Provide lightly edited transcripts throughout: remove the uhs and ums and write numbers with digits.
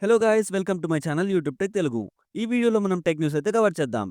Hello guys welcome to my channel YouTube tech Telugu. ఈ వీడియోలో మనం టెక్ న్యూస్ అయితే కవర్ చేద్దాం.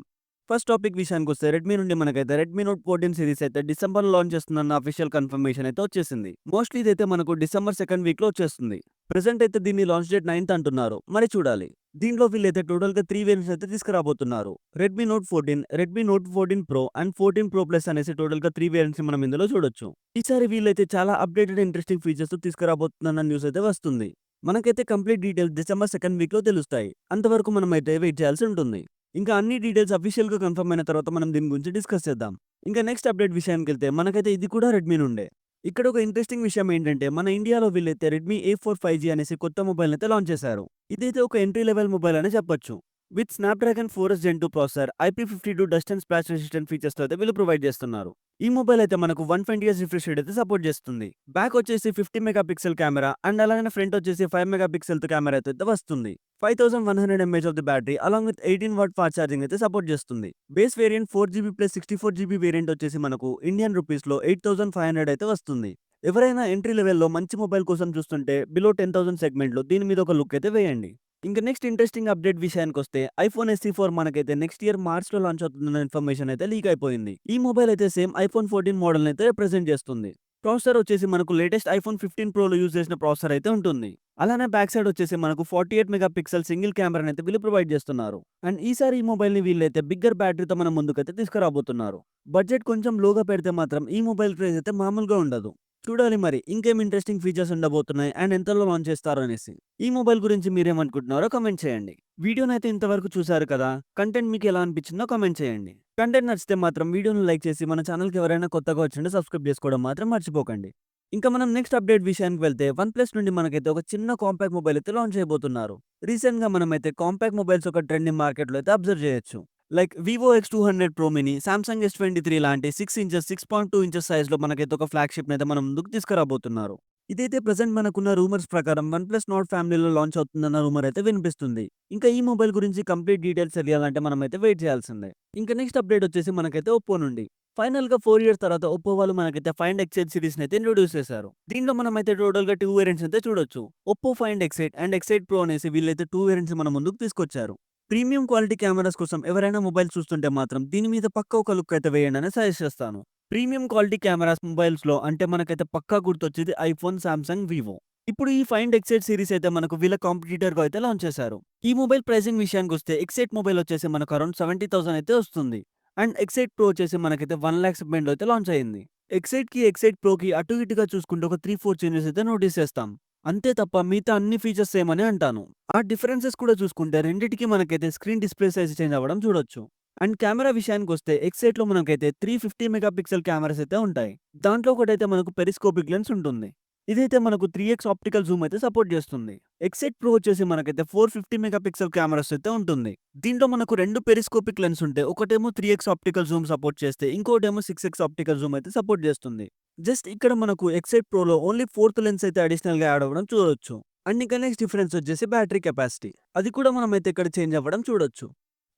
ఫస్ట్ టాపిక్ విషయానికి వస్తే రెడ్మీ నుండి మనకైతే రెడ్మీ నోట్ 14 సిరీస్ అయితే డిసెంబర్లో లాంచ్ చేస్తుందన్న అఫీషియల్ కన్ఫర్మేషన్ అయితే వచ్చేసింది. మోస్ట్లీ ఇదైతే మనకు డిసెంబర్ సెకండ్ వీక్లో వచ్చేస్తుంది. ప్రెసెంట్ అయితే దీన్ని లాంచ్ డేట్ 9th అంటున్నారు. మరి చూడాలి. దీంట్లో వీళ్ళైతే టోటల్గా 3 వేరియంట్స్ అయితే తీసుకురాబోతున్నారు. Redmi Note 14, Redmi Note 14 Pro and 14 Pro Plus అనేసి టోటల్గా 3 వేరియంట్స్ మనం ఇందులో చూడొచ్చు. ఈసారి వీళ్ళైతే చాలా అప్డేటెడ్ ఇంట్రెస్టింగ్ ఫీచర్స్ తీసుకురాబోతున్న న్యూస్ అయితే వస్తుంది. మనకైతే కంప్లీట్ డీటెయిల్స్ డిసెంబర్ సెకండ్ వీక్లో తెలుస్తాయి. అంతవరకు మనం అయితే వెయిట్ చేయాల్సి ఉంటుంది. ఇంకా అన్ని డీటెయిల్స్ అఫీషియల్గా కన్ఫర్మ్ అయిన తర్వాత మనం దీని గురించి డిస్కస్ చేద్దాం. ఇంకా నెక్స్ట్ అప్డేట్ విషయానికి వెళ్తే మనకైతే ఇది కూడా రెడ్మీ నుండే. ఇక్కడ ఒక ఇంట్రెస్టింగ్ విషయం ఏంటంటే మన ఇండియాలో వీళ్ళైతే రెడ్మీ A4 5G అనేసి కొత్త మొబైల్ అయితే లాంచ్ చేశారు. ఇదైతే ఒక ఎంట్రీ లెవెల్ మొబైల్ అని చెప్పొచ్చు. With Snapdragon 4S Gen 2 processor, IP52 dust and splash resistant ఫీచర్స్తో అయితే వీళ్ళు ప్రొవైడ్ చేస్తున్నారు. ఈ మొబైల్ అయితే మనకు 120Hz రిఫ్రెష్ రేట్ అయితే సపోర్ట్ చేస్తుంది. బ్యాక్ వచ్చేసి 50 మెగాపిక్సెల్ కెమెరా అండ్ అలాగే ఫ్రంట్ వచ్చేసి 5 మెగాపిక్సెల్ కెమెరా అయితే వస్తుంది. 5100 mAh of the battery along with 18 watt fast charging అయితే సపోర్ట్ చేస్తుంది. Base variant 4GB plus 64GB variant వచ్చేసి మనకు ఇండియన్ రూపీస్లో 8500 అయితే వస్తుంది. ఎవరైనా ఎంట్రీ లెవెల్లో మంచి మొబైల్ కోసం చూస్తుంటే బిలో 10,000 సెగ్మెంట్లో దీని మీద ఒక లుక్ అయితే వేయండి. ఇంకా నెక్స్ట్ ఇంట్రెస్టింగ్ అప్డేట్ విషయానికి వస్తే ఐఫోన్ SE4 మనకైతే నెక్స్ట్ ఇయర్ మార్చ్లో లాంచ్ అవుతుందన్న ఇన్ఫర్మేషన్ అయితే లీక్ అయిపోయింది. ఈ మొబైల్ అయితే సేమ్ ఐఫోన్ 14 మోడల్ అయితే రిప్రజెంట్ చేస్తుంది. ప్రాసెసర్ వచ్చేసి మనకు లేటెస్ట్ ఐఫోన్ 15 ప్రోలో యూజ్ చేసిన ప్రాసెసర్ అయితే ఉంటుంది. అలానే బ్యాక్ సైడ్ వచ్చేసి మనకు 48 మెగాపిక్సెల్ సింగిల్ కెమెరాని అయితే వీళ్ళు ప్రొవైడ్ చేస్తున్నారు. అండ్ ఈసారి ఈ మొబైల్ ని వీళ్ళైతే బిగ్గర్ బ్యాటరీతో మన ముందుకైతే తీసుకురాబోతున్నారు. బడ్జెట్ కొంచెం లోగా పెడితే మాత్రం ఈ మొబైల్ ప్రైస్ అయితే మామూలుగా ఉండదు. చూడాలి మరి ఇంకేం ఇంట్రెస్టింగ్ ఫీచర్స్ ఉండబోతున్నాయి అండ్ ఎంతలో లాంచ్ చేస్తారు అనేసి. ఈ మొబైల్ గురించి మీరేమనుకుంటున్నారో కామెంట్ చేయండి. వీడియోనైతే ఇంతవరకు చూసారు కదా, కంటెంట్ మీకు ఎలా అనిపించిందో కామెంట్ చేయండి. కంటెంట్ నచ్చితే మాత్రం వీడియోను లైక్ చేసి మన ఛానల్కి ఎవరైనా కొత్తగా వచ్చింటే సబ్స్క్రైబ్ చేసుకోవడం మాత్రం మర్చిపోకండి. ఇంకా మనం నెక్స్ట్ అప్డేట్ విషయానికి వెళ్తే వన్ ప్లస్ నుండి మనకైతే ఒక చిన్న కాంపాక్ట్ మొబైల్ అయితే లాంచ్ చేయబోతున్నారు. రీసెంట్ గా మనమైతే కాంపాక్ట్ మొబైల్స్ ఒక ట్రెండింగ్ మార్కెట్లో అయితే అబ్జర్వ్ చేయొచ్చు. Like Vivo X200 pro mini, Samsung S23 లాంటి 6 ఇంచెస్ 6.2 ఇంచెస్ సైజ్ లో మనకైతే ఒక ఫ్లాగ్షిప్ అయితే మనం ముందుకు తీసుకురాబోతున్నారు. ఇదైతే ప్రెసెంట్ మనకున్న రూమర్స్ ప్రకారం వన్ ప్లస్ నాట్ ఫ్యామిలీలో లాంచ్ అవుతుందన్న రూమర్ అయితే వినిపిస్తుంది. ఇంకా ఈ మొబైల్ గురించి కంప్లీట్ డీటెయిల్స్ తెలియాలంటే మనం అయితే వెయిట్ చేయాల్సిందే. ఇంకా నెక్స్ట్ అప్డేట్ వచ్చేసి మనకైతే ఒప్పో నుండి. ఫైనల్ గా 4 ఇయర్స్ తర్వాత ఒప్పో వాళ్ళు మనకైతే ఫైండ్ ఎక్స్8 సిరీస్ అయితే ఇంట్రొడ్యూస్ చేశారు. దీంట్లో మనం అయితే టోటల్ గా 2 వేరియంట్స్ అయితే చూడొచ్చు. ఒప్పో ఫైండ్ ఎక్స్8 అండ్ ఎక్స్8 ప్రో అనేసి వీళ్ళైతే 2 వేరియంట్స్ మన ముందుకు తీసుకొచ్చారు. ప్రీమియం క్వాలిటీ కెమెరాస్ కోసం ఎవరైనా మొబైల్ చూస్తుంటే మాత్రం దీని మీద పక్కా ఒక లుక్ అయితే వేయండి అని సజెస్ట్ చేస్తాను. ప్రీమియం క్వాలిటీ కెమెరాస్ మొబైల్స్ లో అంటే మనకైతే పక్కా గుర్తొచ్చేది ఐఫోన్, సామ్సంగ్, వివో. ఇప్పుడు ఈ ఫైండ్ ఎక్స్8 సిరీస్ అయితే మనకు వీళ్ళ కాంపిటీటర్ గా అయితే లాంచ్ చేశారు. ఈ మొబైల్ ప్రైసింగ్ విషయానికి వస్తే ఎక్స్8 మొబైల్ వచ్చేసి మనకు అరౌండ్ 70,000 అయితే వస్తుంది. అండ్ ఎక్స్8 ప్రో వచ్చేసి మనకైతే 1 lakh సెగ్మెంట్ లో అయితే లాంచ్ అయింది. ఎక్స్8 కి ఎక్స్8 ప్రో కి అటు ఇటుగా చూసుకుంటే ఒక 3-4 చేంజెస్ అయితే నోటీస్ చేస్తాం. అంతే తప్ప మిగతా అన్ని ఫీచర్స్ సేమ్ అని అంటాను. ఆ డిఫరెన్సెస్ కూడా చూసుకుంటే రెండిటికి మనకైతే స్క్రీన్ డిస్ప్లే సైజ్ చేంజ్ అవ్వడం చూడొచ్చు. అండ్ కెమెరా విషయానికి వస్తే ఎక్స్8 లో మనకైతే 350 మెగాపిక్సెల్ కెమెరాస్ అయితే ఉంటాయి. దాంట్లో ఒకటైతే మనకు పెరిస్కోపిక్ లెన్స్ ఉంటుంది. ఇదైతే మనకు 3x ఆప్టికల్ జూమ్ అయితే సపోర్ట్ చేస్తుంది. ఎక్స్8 ప్రో వచ్చేసి మనకైతే 450 మెగాపిక్సెల్ కెమెరాస్ అయితే ఉంటుంది. దీంట్లో మనకు రెండు పెరిస్కోపిక్ లెన్స్ ఉంటాయి. ఒకటేమో 3x ఆప్టికల్ జూమ్ సపోర్ట్ చేస్తే ఇంకోటేమో 6x ఆప్టికల్ జూమ్ అయితే సపోర్ట్ చేస్తుంది. జస్ట్ ఇక్కడ మనకు ఎక్స్8 ప్రోలో ఓన్లీ ఫోర్త్ లెన్స్ అయితే అడిషనల్ గా యాడ్ అవ్వడం చూడొచ్చు. అండ్ ఇంకా నెక్స్ట్ డిఫరెన్స్ వచ్చేసి బ్యాటరీ కెపాసిటీ. అది కూడా మనం అయితే ఇక్కడ చేంజ్ అవ్వడం చూడొచ్చు.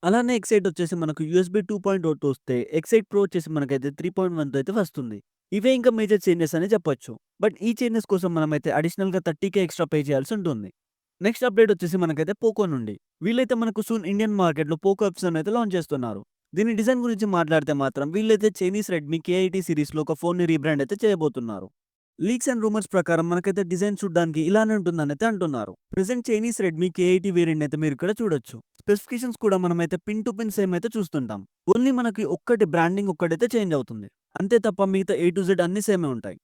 అలానే ఎక్స్8 వచ్చేసి మనకు USB 2.0 వస్తే ఎక్స్8 ప్రో వచ్చేసి మనకైతే 3.1 అయితే వస్తుంది. ఇవే ఇంకా మేజర్ చేంజెస్ అని చెప్పొచ్చు. బట్ ఈ చేంజెస్ కోసం మనమైతే అడిషనల్ గా 30K ఎక్స్ట్రా పే చేయాల్సి ఉంటుంది. నెక్స్ట్ అప్డేట్ వచ్చేసి మనకైతే పోకో నుండి. వీళ్ళైతే మనకు సూన్ ఇండియన్ మార్కెట్ లో పోకో ఎప్సన్ అయితే లాంచ్ చేస్తున్నారు. దీని డిజైన్ గురించి మాట్లాడితే మాత్రం వీళ్ళైతే చైనీస్ రెడ్మీ K80 సిరీస్ లో ఒక ఫోన్ ని రీబ్రాండ్ అయితే చేయబోతున్నారు. లీక్స్ అండ్ రూమర్స్ ప్రకారం మనకైతే డిజైన్ చూడడానికి ఇలానే ఉంటుందని అయితే అంటున్నారు. Present Chinese Redmi K80 variant అయితే మీరు ఇక్కడ చూడొచ్చు. స్పెసిఫికేషన్స్ కూడా మనమైతే పిన్ టు పిన్ సేమ్ అయితే చూస్తుంటాం. ఓన్లీ మనకి ఒక్కటి బ్రాండింగ్ ఒక్కటైతే చేంజ్ అవుతుంది. అంతే తప్ప మిగతా A to Z అన్ని సేమే ఉంటాయి.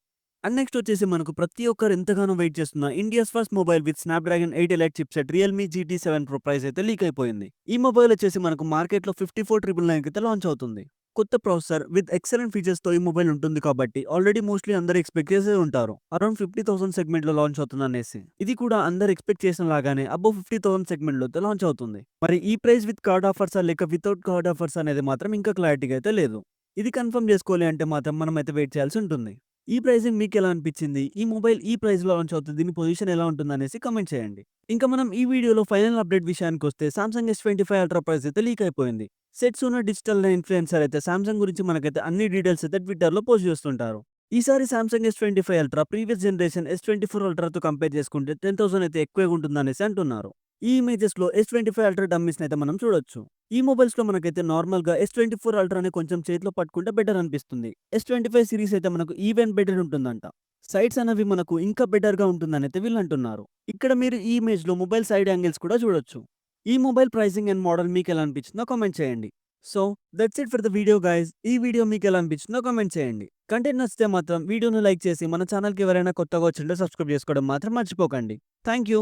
అండ్ నెక్స్ట్ వచ్చేసి మనకు ప్రతి ఒక్కరు ఎంతగానో వెయిట్ చేస్తున్న India's first mobile with Snapdragon 8 elite chipset Realme GT7 pro price అయితే లీక్ అయిపోయింది. ఈ మొబైల్ వచ్చేసి మనకు మార్కెట్ లో 54,999 అయితే లాంచ్ అవుతుంది. కొత్త ప్రాసెసర్ విత్ ఎక్సలెంట్ ఫీచర్స్ తో ఈ మొబైల్ ఉంటుంది కాబట్టి ఆల్రెడీ మోస్ట్లీ అందరు ఎక్స్పెక్ట్ చేసే ఉంటారు అరౌండ్ 50,000 సెగ్మెంట్ లో లాంచ్ అవుతుంది అనేసి. ఇది కూడా అందరు ఎక్స్పెక్ట్ చేసిన లాగానే అబౌవ్ 50,000 సెగ్మెంట్ లో లాంచ్ అవుతుంది. మరి ఈ ప్రైస్ విత్ కార్డ్ ఆఫర్స్ లేక వితౌట్ కార్డ్ ఆఫర్స్ అనేది మాత్రం ఇంకా క్లారిటీగా అయితే లేదు. ఇది కన్ఫర్మ్ చేసుకోవాలి అంటే మాత్రం మనం అయితే వెయిట్ చేయాల్సి ఉంటుంది. ఈ ప్రైసింగ్ మీకు ఎలా అనిపించింది? ఈ మొబైల్ ఈ ప్రైస్ లో లాంచ్ అవుతుంది, దీని పొజిషన్ ఎలా ఉంటుంది అనేసి కామెంట్ చేయండి. ఇంకా మనం ఈ వీడియోలో ఫైనల్ అప్డేట్ విషయానికి వస్తే సామ్సంగ్ S25 అల్ట్రా ప్రైస్ అయితే లీక్ అయిపోయింది. సెట్సున డిజిటల్ ఇన్ఫ్లుయెన్సర్ అయితే సామ్సంగ్ గురించి మనకైతే అన్ని డీటెయిల్స్ అయితే ట్విట్టర్ లో పోస్ట్ చేస్తుంటారు. ఈసారి Samsung S25 Ultra previous generation S24 అల్ట్రాతో కంపేర్ చేసుకుంటే 10,000 అయితే ఎక్కువగా ఉంటుంది అనేసి అంటున్నారు. ఈ ఇమేజెస్‌లో S25 అల్ట్రా డమ్మీస్‌నైతే మనం చూడొచ్చు. ఈ మొబైల్స్‌లో మనకైతే నార్మల్‌గా S24 అల్ట్రానే కొంచెం చేతిలో పట్టుకుంటే బెటర్ అనిపిస్తుంది. S25 సీరీస్ అయితే మనకు ఈవెన్ బెటర్ ఉంటుందంట. సైడ్స్ అనేవి మనకు ఇంకా బెటర్‌గా ఉంటుందనైతే వీళ్ళంటున్నారు. ఇక్కడ మీరు ఈ ఇమేజ్‌లో మొబైల్ సైడ్ యాంగిల్స్ కూడా చూడొచ్చు. ఈ మొబైల్ ప్రైసింగ్ అండ్ మోడల్ మీకెలా అనిపించిందో కామెంట్ చేయండి. So, that's it for the video guys. ఈ వీడియో మీకెలా అనిపించిందో కామెంట్ చేయండి. కంటెంట్ నచ్చితే మాత్రం వీడియోను లైక్ చేసి మన ఛానల్‌కి ఎవరైనా కొత్తగా వచ్చుంటే సబ్స్క్రైబ్ చేసుకోవడం మాత్రం మర్చిపోకండి. Thank you.